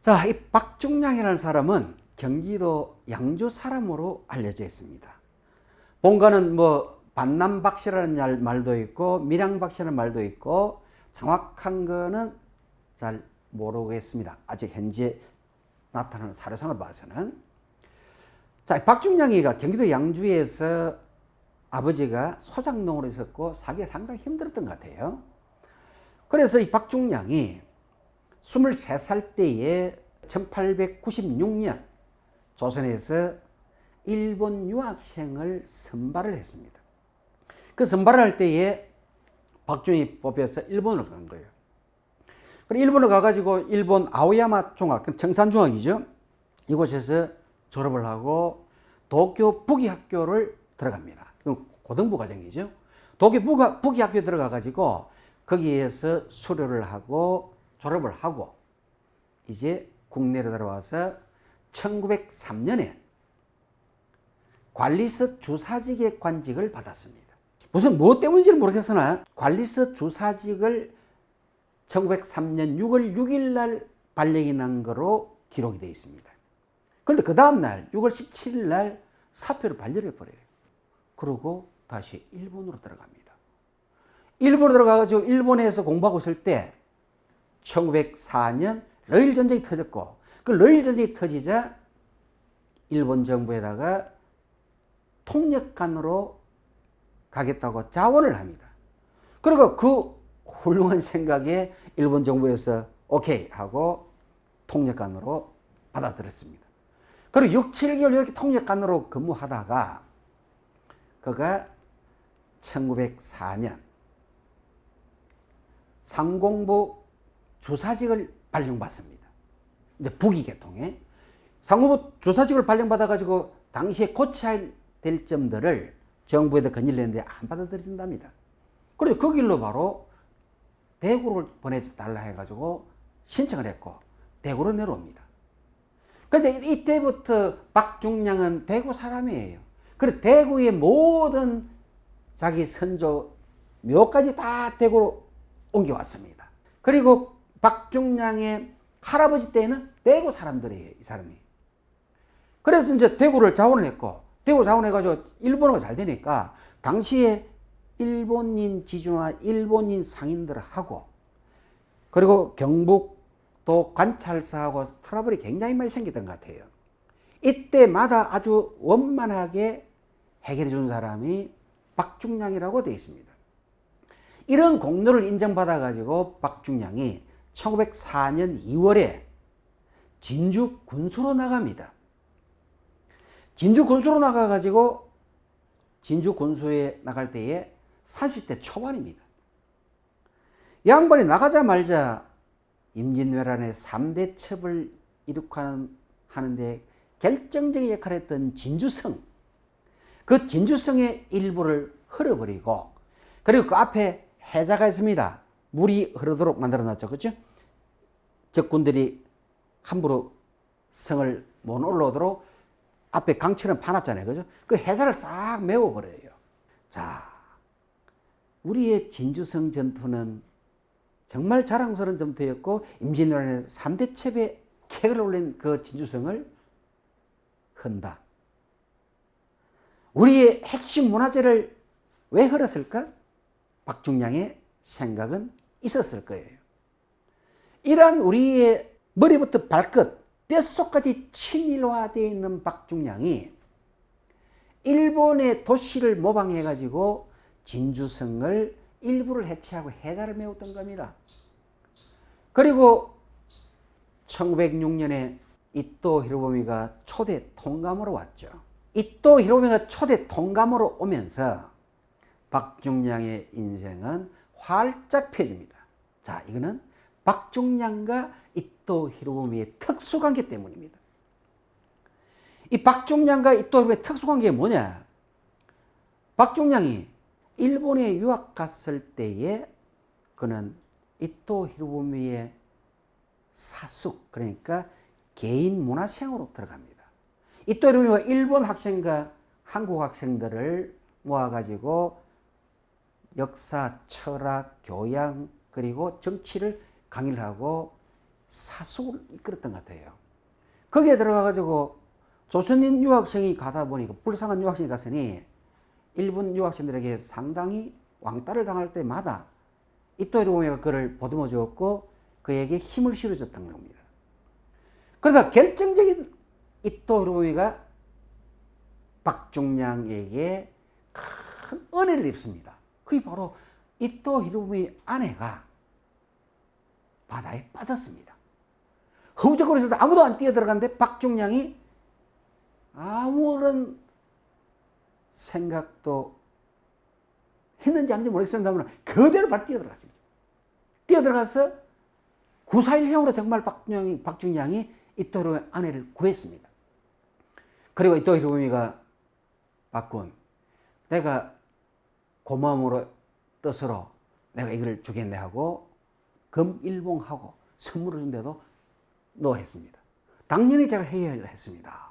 자, 이 박중량이라는 사람은 경기도 양주 사람으로 알려져 있습니다. 본가는 뭐 반남박씨라는 말도 있고 밀양박씨라는 말도 있고 정확한 거는 잘 모르겠습니다. 아직 현재 나타나는 사료상을 봐서는. 자, 박중량이가 경기도 양주에서 아버지가 소작농으로 있었고 살기가 상당히 힘들었던 것 같아요. 그래서 이 박중량이 23살 때에 1896년 조선에서 일본 유학생을 선발을 했습니다. 그 선발을 할 때에 박중량이 뽑혀서 일본으로 간 거예요. 그리고 일본으로 가가지고 일본 아오야마 중학, 청산중학이죠. 이곳에서 졸업을 하고 도쿄 부기학교를 들어갑니다. 고등부 과정이죠. 도쿄 부기학교에 들어가가지고 거기에서 수료를 하고 졸업을 하고 이제 국내로 들어와서 1903년에 관리서 주사직의 관직을 받았습니다. 무슨 무엇 때문인지는 모르겠으나 관리서 주사직을 1903년 6월 6일 날 발령이 난 거로 기록이 되어 있습니다. 그런데 그 다음날 6월 17일 날 사표를 발령해 버려요. 그러고 다시 일본으로 들어갑니다. 일본으로 들어가가지고 일본에서 공부하고 있을 때 1904년 러일 전쟁이 터졌고 그 러일 전쟁이 터지자 일본 정부에다가 통역관으로 가겠다고 자원을 합니다. 그리고 그 훌륭한 생각에 일본 정부에서 오케이 하고 통역관으로 받아들였습니다. 그리고 6, 7개월 이렇게 통역관으로 근무하다가 그가 1904년 상공부 주사직을 발령받습니다. 이제 부기계통에 상공부 주사직을 발령받아가지고 당시에 고쳐야 될 점들을 정부에다 건의를 했는데 안 받아들인답니다. 그래서 그 길로 바로 대구를 보내달라 해가지고 신청을 했고 대구로 내려옵니다. 그런데 이때부터 박중량은 대구 사람이에요. 그래서 대구의 모든 자기 선조 묘까지 다 대구로 옮겨왔습니다. 그리고 박중량의 할아버지 때는 대구 사람들이에요, 이 사람이. 그래서 이제 대구를 자원을 했고, 대구 자원해가지고 일본어가 잘 되니까, 당시에 일본인 지주나 일본인 상인들하고, 그리고 경북도 관찰사하고 트러블이 굉장히 많이 생겼던 것 같아요. 이때마다 아주 원만하게 해결해 준 사람이 박중량이라고 되어 있습니다. 이런 공로를 인정받아가지고 박중량이 1904년 2월에 진주 군수로 나갑니다. 진주 군수로 나가가지고 진주 군수에 나갈 때에 30대 초반입니다. 양반이 나가자마자 임진왜란의 3대 첩을 이룩하는데 결정적인 역할을 했던 진주성, 그 진주성의 일부를 흘려버리고, 그리고 그 앞에 해자가 있습니다. 물이 흐르도록 만들어놨죠. 그렇죠? 적군들이 함부로 성을 못 올라오도록 앞에 강처럼 파놨잖아요. 그죠? 그 해자를 싹 메워버려요. 자, 우리의 진주성 전투는 정말 자랑스러운 전투였고, 임진왜란의 3대 첩에 객을 올린 그 진주성을 흔다. 우리의 핵심 문화재를 왜 흘렸을까? 박중량의 생각은 있었을 거예요. 이러한 우리의 머리부터 발끝, 뼛속까지 친일화되어 있는 박중량이 일본의 도시를 모방해가지고 진주성을 일부를 해체하고 해자를 메웠던 겁니다. 그리고 1906년에 이토 히로부미가 초대 통감으로 왔죠. 이토 히로부미가 초대 통감으로 오면서 박중량의 인생은 활짝 펴집니다. 자, 이거는 박중량과 이토 히로부미의 특수관계 때문입니다. 이 박중량과 이토 히로부미의 특수관계가 뭐냐? 박중량이 일본에 유학 갔을 때에 그는 이토 히로부미의 사숙, 그러니까 개인 문화생으로 들어갑니다. 이토 히로부미가 일본 학생과 한국 학생들을 모아가지고 역사, 철학, 교양, 그리고 정치를 강의를 하고 사숙을 이끌었던 것 같아요. 거기에 들어가가지고 조선인 유학생이 가다 보니까 불쌍한 유학생이 갔으니 일본 유학생들에게 상당히 왕따를 당할 때마다 이토 히로부미가 그를 보듬어 주었고 그에게 힘을 실어줬던 겁니다. 그래서 결정적인 이토 히로부미가 박중량에게 큰 은혜를 입습니다. 그게 바로 이토 히로부미 아내가 바다에 빠졌습니다. 허우적거리면서 아무도 안 뛰어들어갔는데 박중량이 아무런 생각도 했는지 아닌지 모르겠습니다만 그대로 바로 뛰어들어갔습니다. 뛰어들어가서 구사일생으로 정말 박중량이 이토 히로부미 아내를 구했습니다. 그리고 이토 히로부미가 박군, 내가 고마움으로 뜻으로 내가 이걸 주겠네 하고 금일봉하고 선물을 준데도 노했습니다. 당연히 제가 해야 했습니다.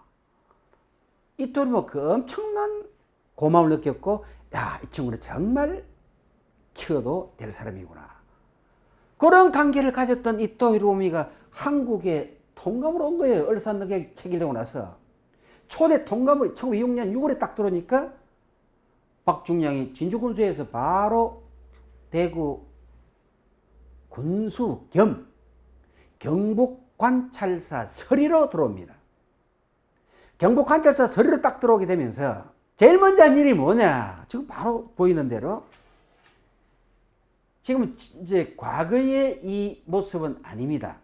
이토 히로부미가 그 엄청난 고마움을 느꼈고, 야, 이 친구는 정말 키워도 될 사람이구나. 그런 관계를 가졌던 이토 히로부미가 한국에 통감으로 온 거예요. 얼산너게 체결되고 나서. 초대 통감을 1926년 6월에 딱 들어오니까 박중량이 진주군수에서 바로 대구 군수 겸 경북관찰사 서리로 들어옵니다. 경북관찰사 서리로 딱 들어오게 되면서 제일 먼저 한 일이 뭐냐? 지금 바로 보이는 대로 지금 이제 과거의 이 모습은 아닙니다.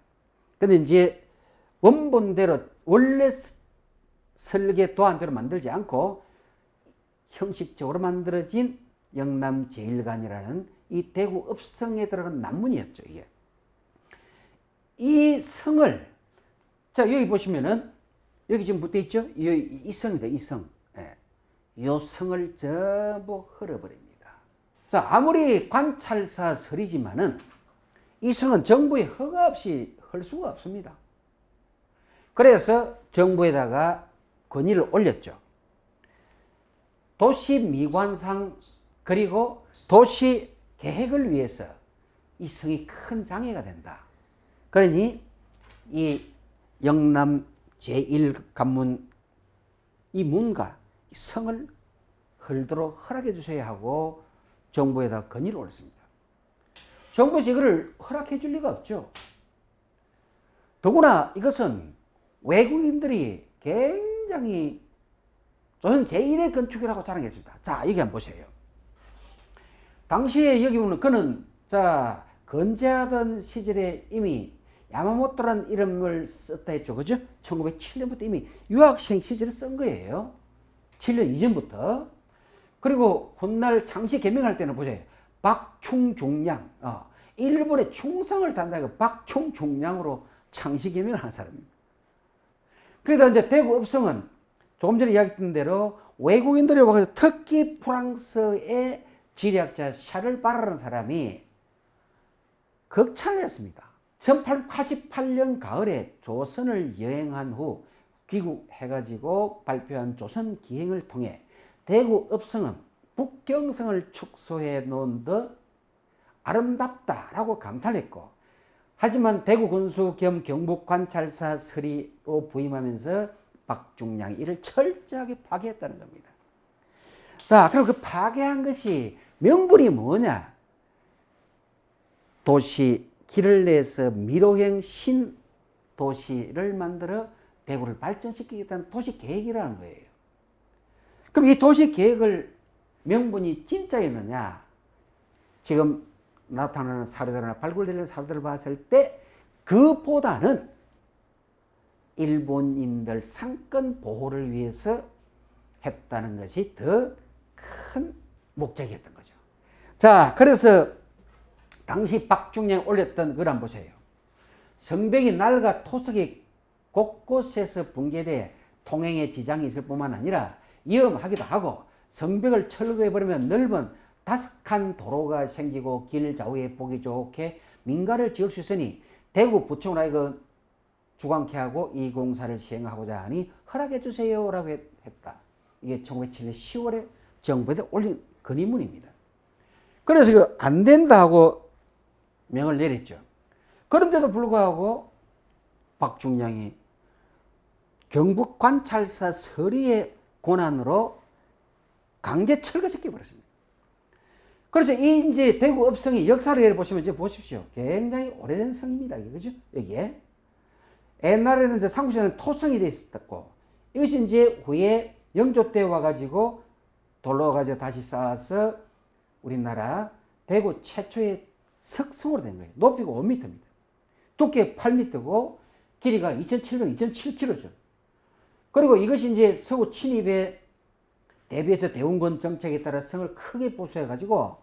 근데 이제 원본대로 원래 설계 도안대로 만들지 않고 형식적으로 만들어진 영남제일관이라는 이 대구 읍성에 들어간 난문이었죠. 이게 이 성을, 자 여기 보시면은 여기 지금 붙어 있죠. 이 성입니다. 이 성. 예. 이 성을 전부 헐어버립니다. 자, 아무리 관찰사 설이지만은 이 성은 정부의 허가 없이 헐 수가 없습니다. 그래서 정부에다가 건의를 올렸죠. 도시 미관상 그리고 도시 계획을 위해서 이 성이 큰 장애가 된다. 그러니 이 영남 제1관문 이 문과 이 성을 헐도록 허락해 주셔야 하고 정부에다 건의를 올렸습니다. 정부에서 이거를 허락해 줄 리가 없죠. 더구나 이것은 외국인들이 굉장히 조선 제1의 건축이라고 자랑했습니다. 자, 여기 한번 보세요. 당시에 여기 보면 그는 자 건재하던 시절에 이미 야마모토라는 이름을 썼다 했죠. 그죠? 1907년부터 이미 유학생 시절에 쓴 거예요. 7년 이전부터. 그리고 훗날 창시 개명할 때는 보세요. 박충중량. 일본의 충성을 다한다고 박충중량으로 창시 개명을 한 사람입니다. 그러다 이제 대구 읍성은 조금 전에 이야기했던 대로 외국인들이 와서 특히 프랑스의 지리학자 샤를 바라라는 사람이 극찬을 했습니다. 1888년 가을에 조선을 여행한 후 귀국해가지고 발표한 조선 기행을 통해 대구 읍성은 북경성을 축소해 놓은 듯 아름답다라고 감탄했고, 하지만 대구 군수 겸 경북관찰사 서리로 부임하면서 박중량이 이를 철저하게 파괴했다는 겁니다. 자, 그럼 그 파괴한 것이 명분이 뭐냐? 도시 길을 내서 미로행 신도시를 만들어 대구를 발전시키겠다는 도시계획이라는 거예요. 그럼 이 도시계획을 명분이 진짜였느냐? 지금 나타나는 사료들이나 발굴되는 사료들을 봤을 때 그보다는 일본인들 상권 보호를 위해서 했다는 것이 더 큰 목적이었던 거죠. 자, 그래서 당시 박중량이 올렸던 글 한번 보세요. 성벽이 낡아 토석이 곳곳에서 붕괴돼 통행에 지장이 있을 뿐만 아니라 위험하기도 하고, 성벽을 철거해버리면 넓은 다석한 도로가 생기고 길 좌우에 보기 좋게 민가를 지을 수 있으니 대구 부청으로 하여금 주관케 하고 이 공사를 시행하고자 하니 허락해 주세요 라고 했다. 이게 1907년 10월에 정부에 올린 건의문입니다. 그래서 안 된다 하고 명을 내렸죠. 그런데도 불구하고 박중량이 경북관찰사 서리의 고난으로 강제 철거시켜 버렸습니다. 그래서 이 이제 대구 읍성의 역사를 보시면 이제 보십시오. 굉장히 오래된 성입니다. 그죠? 여기에. 옛날에는 이제 상구시는 토성이 되어 있었고, 이것이 이제 후에 영조 때 와가지고 돌로 가지고 다시 쌓아서 우리나라 대구 최초의 석성으로 된 거예요. 높이가 5m입니다. 두께 8m고 길이가 2,707km죠. 그리고 이것이 이제 서구 침입에 대비해서 대원군 정책에 따라 성을 크게 보수해가지고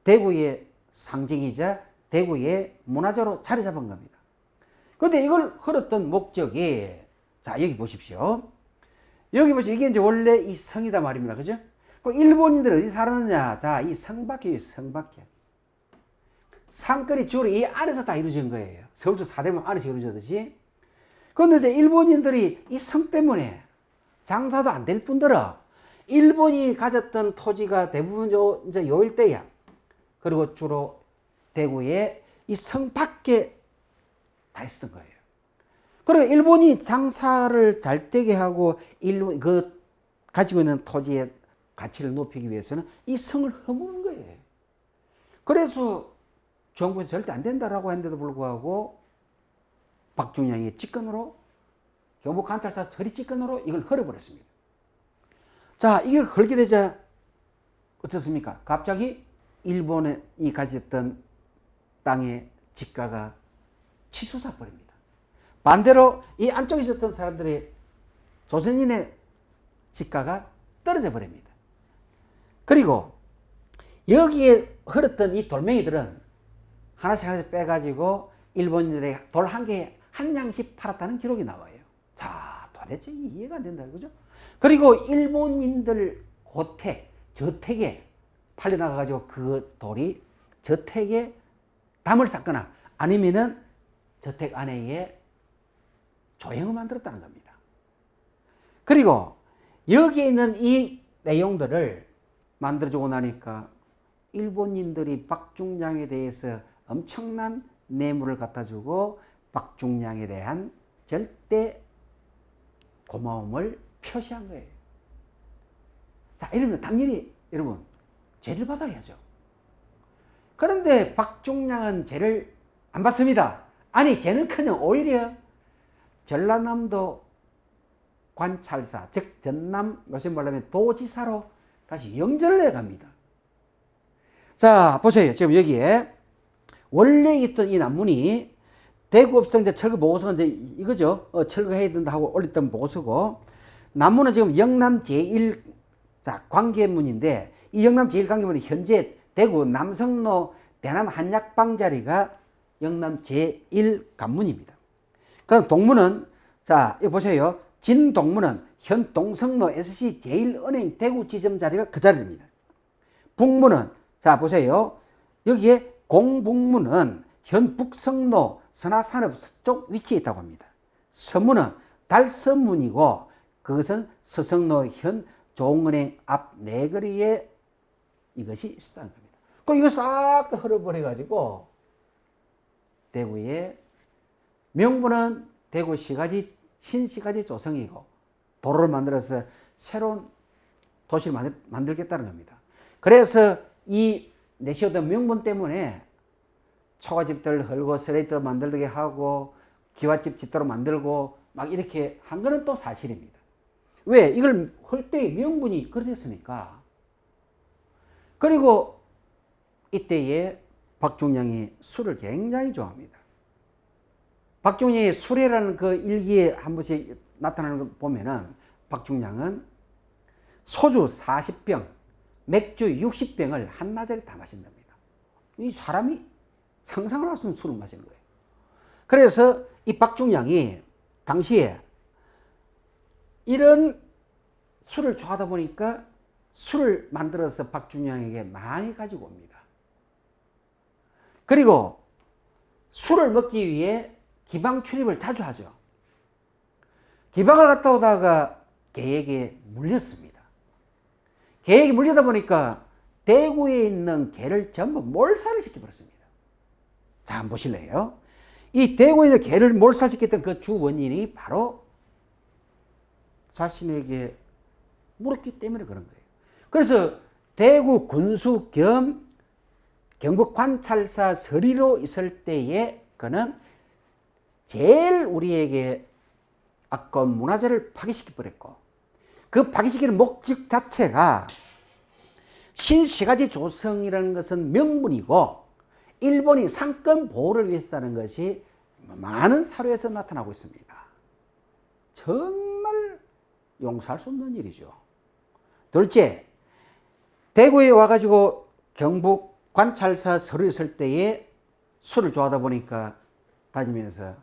대구의 상징이자 대구의 문화재로 자리 잡은 겁니다. 그런데 이걸 흘렀던 목적이, 자, 여기 보십시오. 여기 보시면 이게 이제 원래 이 성이다 말입니다. 그죠? 그 일본인들은 어디 살았느냐? 자, 이 성 밖에, 성 밖에. 상권이 주로 이 안에서 다 이루어진 거예요. 서울도 사대문 안에서 이루어졌듯이. 그런데 이제 일본인들이 이 성 때문에 장사도 안 될 뿐더러 일본이 가졌던 토지가 대부분 이제 요 일대야. 그리고 주로 대구에 이 성 밖에 다 있었던 거예요. 그리고 일본이 장사를 잘 되게 하고 일본 그 가지고 있는 토지의 가치를 높이기 위해서는 이 성을 허무는 거예요. 그래서 정부에서 절대 안 된다라고 했는데도 불구하고 박중량이 직권으로 경북관찰사 서리 직권으로 이걸 헐어버렸습니다. 자, 이걸 헐게 되자 어떻습니까? 갑자기 일본이 가졌던 땅의 지가가 치솟아 버립니다. 반대로 이 안쪽에 있었던 사람들의 조선인의 지가가 떨어져 버립니다. 그리고 여기에 흘렀던 이 돌멩이들은 하나씩 하나씩 빼가지고 일본인들에게 돌 한 개에 한 양씩 팔았다는 기록이 나와요. 자, 도대체 이해가 안 된다, 그죠? 그리고 일본인들 고택, 저택에 팔려나가가지고 그 돌이 저택에 담을 쌓거나 아니면은 저택 안에 조형을 만들었다는 겁니다. 그리고 여기에 있는 이 내용들을 만들어주고 나니까 일본인들이 박중량에 대해서 엄청난 뇌물을 갖다 주고 박중량에 대한 절대 고마움을 표시한 거예요. 자, 이러면 당연히 여러분 죄를 받아야죠. 그런데 박중량은 죄를 안 받습니다. 아니, 죄는커녕 오히려 전라남도 관찰사, 즉 전남, 요새 말하면 도지사로 다시 영전을 해갑니다. 자, 보세요. 지금 여기에 원래 있던 이 난문이 대구 읍성제 철거 보고서가 이제 이거죠. 철거해야 된다 하고 올렸던 보고서고, 난문은 지금 영남 제1 자 관계문인데, 이 영남 제1 관계문이 현재 대구 남성로 대남 한약방 자리가 영남 제1 관문입니다. 그럼 동문은, 자, 이거 보세요. 진동문은 현 동성로 SC 제1은행 대구 지점 자리가 그 자리입니다. 북문은, 자, 보세요. 여기에 공북문은 현 북성로 선화산업 서쪽 위치에 있다고 합니다. 서문은 달서문이고 그것은 서성로 현 종은행 앞 내거리에 이것이 있었다는 겁니다. 그 이거 싹 다 흘러버려가지고 대구의 명분은 대구 시가지 신시가지 조성이고 도로를 만들어서 새로운 도시를 만들겠다는 겁니다. 그래서 이 내시었던 명분 때문에 초가집들 헐고 쓰레기들 만들게 하고 기와집 짓도록 만들고 막 이렇게 한 거는 또 사실입니다. 왜? 이걸 할 때의 명분이 그랬으니까. 그리고 이때에 박중량이 술을 굉장히 좋아합니다. 박중량의 술회라는 그 일기에 한 번씩 나타나는 거 보면은 박중량은 소주 40병, 맥주 60병을 한나절에 다 마신답니다. 이 사람이 상상을 할 수 없는 술을 마시는 거예요. 그래서 이 박중량이 당시에 이런 술을 좋아하다 보니까 술을 만들어서 박중량에게 많이 가지고 옵니다. 그리고 술을 먹기 위해 기방 출입을 자주 하죠. 기방을 갔다 오다가 개에게 물렸습니다. 개에게 물리다 보니까 대구에 있는 개를 전부 몰살을 시켜버렸습니다. 자, 한번 보실래요? 이 대구에 있는 개를 몰살시켰던 그 주 원인이 바로 자신에게 물었기 때문에 그런 거예요. 그래서 대구 군수 겸 경북 관찰사 서리로 있을 때에 그는 제일 우리에게 아까운 문화재를 파괴시켜 버렸고, 그 파괴시키는 목적 자체가 신시가지 조성이라는 것은 명분이고 일본이 상권 보호를 위해서다는 것이 많은 사료에서 나타나고 있습니다. 정말 용서할 수 없는 일이죠. 둘째, 대구에 와가지고 경북 관찰사 서류 있을 때에 술을 좋아하다 보니까 다니면서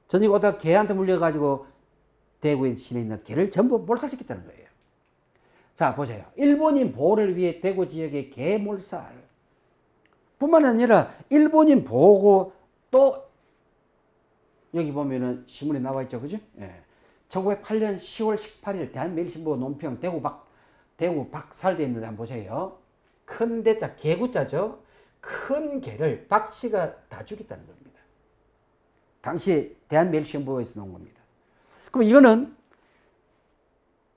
전직 오다가 개한테 물려가지고 대구에 시내에 있는 개를 전부 몰살시켰다는 거예요. 자, 보세요. 일본인 보호를 위해 대구 지역의 개 몰살. 뿐만 아니라 일본인 보호고 또 여기 보면은 신문에 나와 있죠. 그죠? 예. 1908년 10월 18일 대한매일신보 논평 대구 박살돼 있는데 한번 보세요. 큰 대자 개구자죠. 큰 개를 박 씨가 다 죽였다는 겁니다. 당시 대한매일신보에서 나온 겁니다. 그럼 이거는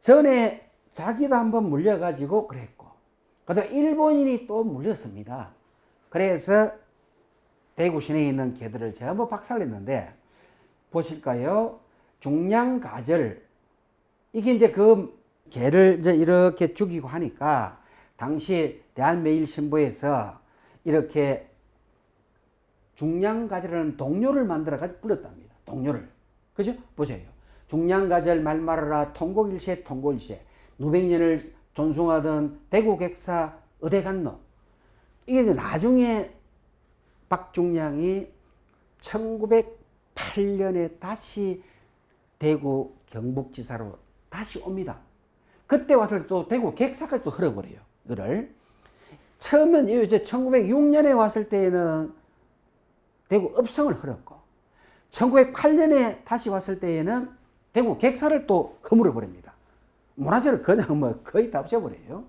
전에 자기도 한번 물려가지고 그랬고, 그다음 일본인이 또 물렸습니다. 그래서 대구 시내에 있는 개들을 전부 박살냈는데, 보실까요? 중량가절. 이게 이제 그 개를 이제 이렇게 죽이고 하니까, 당시 대한매일신보에서 이렇게 중량가절이라는 동료를 만들어가지고 불렀답니다. 동료를. 그죠? 보세요. 중량가절 말 말아라 통곡일세 통곡일세. 누백년을 존숭하던 대구객사 어디 갔노? 이게 이제 나중에 박중량이 1908년에 다시 대구 경북지사로 다시 옵니다. 그때 와서 또 대구 객사까지 또 흘러버려요. 이거를. 처음엔 이제 1906년에 왔을 때에는 대구 업성을 흘렀고, 1908년에 다시 왔을 때에는 대구 객사를 또 허물어 버립니다. 문화재를 그냥 뭐 거의 다 없애버려요.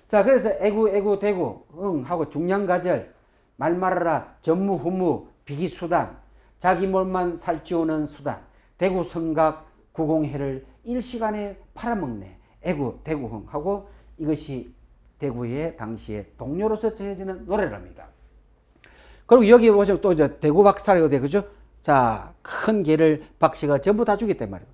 자, 그래서 애구 대구 하고 중량가절 말 말아라 전무후무 비기수단 자기 몸만 살찌우는 수단 대구 성각 구공회를 일시간에 팔아먹네 애구 대구흥 하고, 이것이 대구의 당시에 동료로서 전해지는 노래랍니다. 그리고 여기 보시면 또 이제 대구 박살이 돼, 그죠? 자, 큰 개를 박 씨가 전부 다 죽였단 말이에요.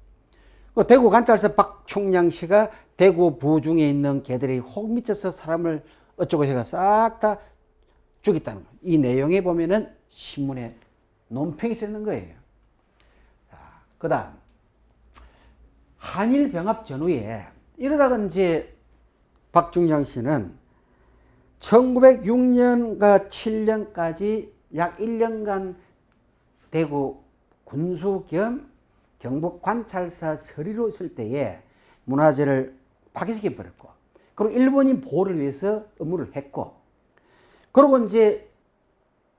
그 대구 관찰사 박충량 씨가 대구 부중에 있는 개들이 혹 미쳐서 사람을 어쩌고 해가 싹 다 죽였다는 거예요. 이 내용에 보면은 신문에 논평이 쓰는 거예요. 자, 그 다음 한일 병합 전후에 이러다가 이제 박중량 씨는 1906년과 7년까지 약 1년간 대구 군수 겸 경북 관찰사 서리로 있을 때에 문화재를 파괴시켜 버렸고, 그리고 일본인 보호를 위해서 업무를 했고, 그리고 이제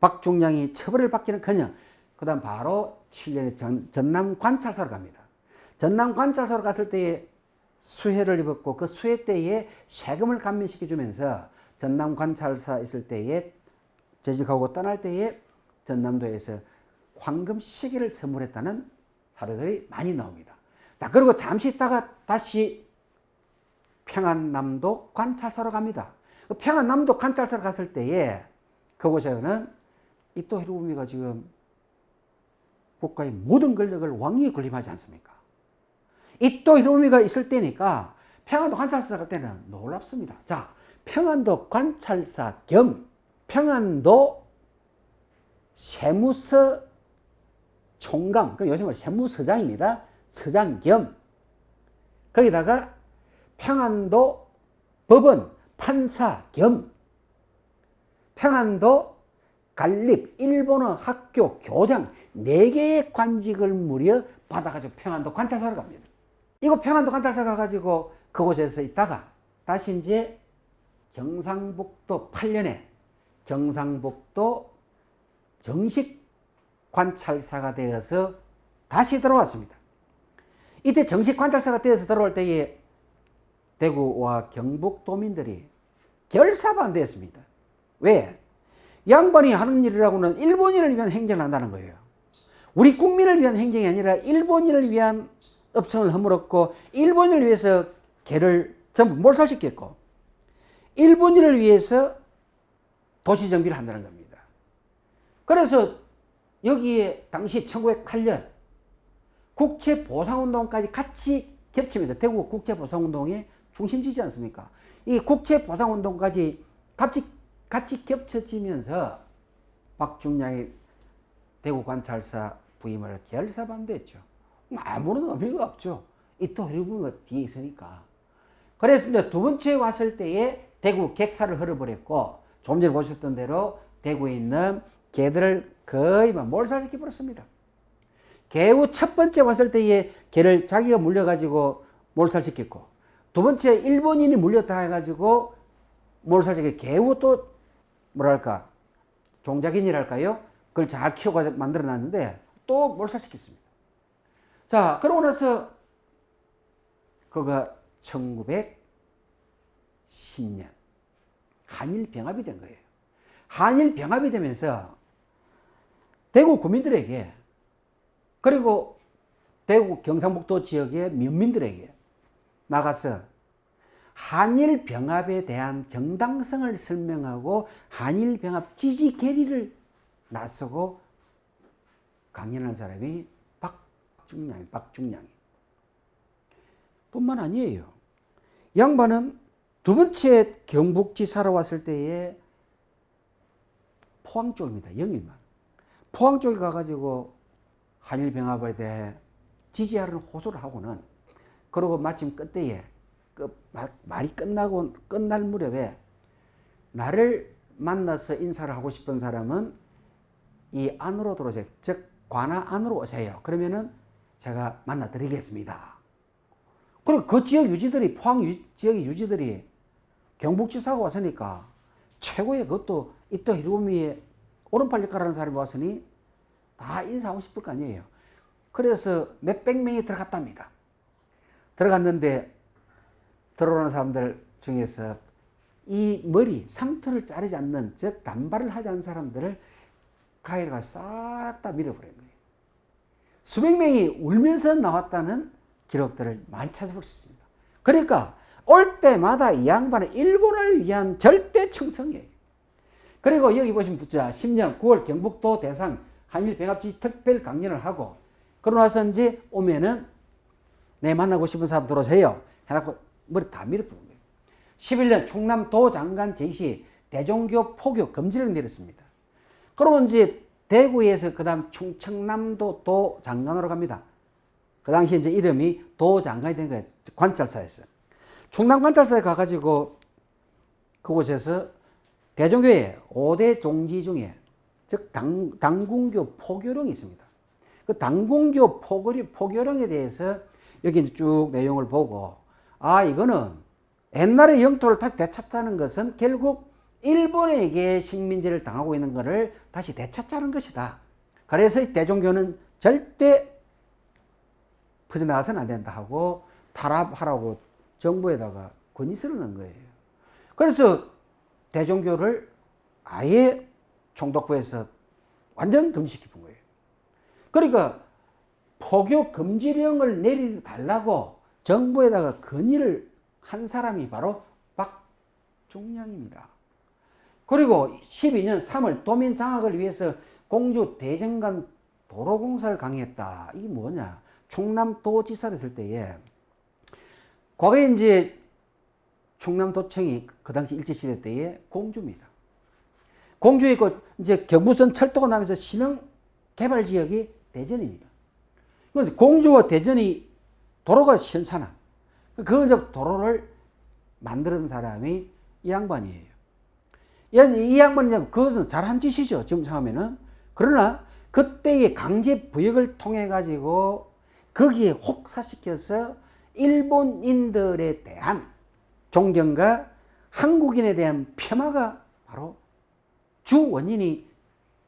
박중량이 처벌을 받기는커녕 그 다음 바로 7년에 전남 관찰사로 갑니다. 전남 관찰사로 갔을 때에 수해를 입었고, 그 수해 때에 세금을 감면시켜 주면서 전남 관찰사 있을 때에 재직하고 떠날 때에 전남도에서 황금 시계를 선물했다는 사례들이 많이 나옵니다. 자, 그리고 잠시 있다가 다시 평안남도 관찰사로 갑니다. 평안남도 관찰사로 갔을 때에 그곳에는 이토 히로부미가 지금 국가의 모든 권력을 왕위에 군림하지 않습니까? 이토 히로부미가 있을 때니까 평안도 관찰사 갈 때는 놀랍습니다. 자, 평안도 관찰사 겸 평안도 세무서 총감, 그럼 요즘은 세무서장입니다. 서장 겸 거기다가 평안도 법원 판사 겸 평안도 관립 일본어 학교 교장 4개의 관직을 무려 받아가지고 평안도 관찰사로 갑니다. 이거 평안도 관찰사 가가지고 그곳에서 있다가 다시 이제 경상북도 8년에 경상북도 정식 관찰사가 되어서 다시 들어왔습니다. 이때 정식 관찰사가 되어서 들어올 때에 대구와 경북 도민들이 결사반대했습니다. 왜? 양반이 하는 일이라고는 일본인을 위한 행정을 한다는 거예요. 우리 국민을 위한 행정이 아니라 일본인을 위한 업성을 허물었고, 일본인을 위해서 개를 전부 몰살시켰고, 일본인을 위해서 도시 정비를 한다는 겁니다. 그래서 여기에 당시 1908년 국채보상운동까지 같이 겹치면서, 대구 국채보상운동의 중심지지 않습니까? 이 국채보상운동까지 같이 겹쳐지면서 박중량이 대구관찰사 부임을 결사반대했죠. 아무런 의미가 없죠. 이 또 흐름이 뒤에 있으니까. 그래서 이제 두 번째 왔을 때에 대구 객사를 흘러버렸고, 조금 전에 보셨던 대로 대구에 있는 개들을 거의 몰살시켜 버렸습니다. 개후 첫 번째 왔을 때에 개를 자기가 물려가지고 몰살시켰고, 두 번째 일본인이 물렸다 해가지고 몰살시켰고, 개후 또 뭐랄까 종자견이랄까요? 그걸 잘 키워가 만들어 놨는데 또 몰살시켰습니다. 자, 그러고 나서 그가 1910년 한일 병합이 된 거예요. 한일 병합이 되면서 대구 구민들에게, 그리고 대구 경상북도 지역의 면민들에게 나가서 한일 병합에 대한 정당성을 설명하고 한일 병합 지지 결의를 나서고 강연한 사람이 박중량이 뿐만 아니에요. 양반은 두 번째 경북지사로 왔을 때에 포항 쪽입니다. 영일만. 포항 쪽에 가가지고 한일 병합에 대해 지지하는 호소를 하고는, 그리고 마침 그때에 말이 끝날 무렵에 나를 만나서 인사를 하고 싶은 사람은 이 안으로 들어오세요. 즉 관아 안으로 오세요. 그러면은 제가 만나 드리겠습니다. 그리고 그 지역 유지들이, 포항 지역의 유지들이 경북지사가 왔으니까 최고의 그것도 이토 히로부미의 오른팔 역할을 하는 사람이 왔으니 다 인사하고 싶을 거 아니에요. 그래서 몇백 명이 들어갔답니다. 들어갔는데 들어오는 사람들 중에서 이 머리, 상투를 자르지 않는, 즉 단발을 하지 않는 사람들을 가해가 싹 다 밀어버린 거예요. 수백 명이 울면서 나왔다는 기록들을 많이 찾아볼 수 있습니다. 그러니까 올 때마다 이 양반은 일본을 위한 절대 충성이에요. 그리고 여기 보시면 붙자 10년 9월 경북도 대상 한일 병합지 특별 강연을 하고, 그러고 나서 이제 오면은 내 만나고 싶은 사람 들어오세요 해놓고 머리 다 밀어버린 거예요. 11년 충남도 장관 제시 대종교 포교 금지를 내렸습니다. 그러고 이제 대구에서 그 다음 충청남도 도 장관으로 갑니다. 그 당시 이제 이름이 도 장관이 된 거예요. 관찰사였어요. 충남 관찰사에 가가지고 그곳에서 대종교회 5대 종지 중에, 즉 당군교 포교령이 있습니다. 그 당군교 포교령에 대해서 여기 이제 쭉 내용을 보고, 이거는 옛날의 영토를 다시 되찾다는 것은 결국 일본에게 식민지를 당하고 있는 것을 다시 되찾자는 것이다. 그래서 이 대종교는 절대 퍼져나가서는 안 된다 하고 탄압하라고 정부에다가 건의서를 넣은 거예요. 그래서 대종교를 아예 총독부에서 완전 금지시킨 거예요. 그러니까 포교 금지령을 내려달라고 정부에다가 건의를 한 사람이 바로 박중량입니다. 그리고 12년 3월 도민 장악을 위해서 공주 대정간 도로공사를 강행했다. 이게 뭐냐? 충남도지사를 했을 때에, 과거에 이제 충남도청이 그 당시 일제시대 때에 공주입니다. 공주에 있고 이제 경부선 철도가 나면서 신흥 개발 지역이 대전입니다. 그런데 공주와 대전이 도로가 시원찮아. 그 도로를 만드는 사람이 이 양반이에요. 이 양반은 그것은 잘한 짓이죠. 지금 생각하면은. 그러나 그때의 강제 부역을 통해 가지고 거기에 혹사시켜서 일본인들에 대한 존경과 한국인에 대한 폄하가 바로 주 원인이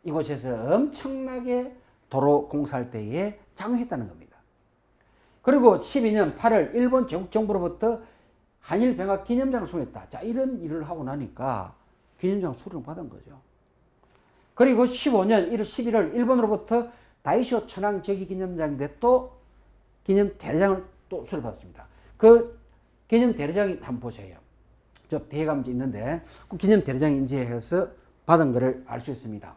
이곳에서 엄청나게 도로 공사할 때에 작용했다는 겁니다. 그리고 12년 8월 일본 제국 정부로부터 한일 병합 기념장을 수령했다. 자, 이런 일을 하고 나니까 기념장 수령 받은 거죠. 그리고 15년 1월 11월 일본으로부터 다이쇼 천황 제기 기념장인데 또 기념 대례장을 또 수여받았습니다. 그 기념 대례장이 한번 보세요. 저 뒤에 가면 있는데 그 기념 대례장 인지해서 받은 것을 알 수 있습니다.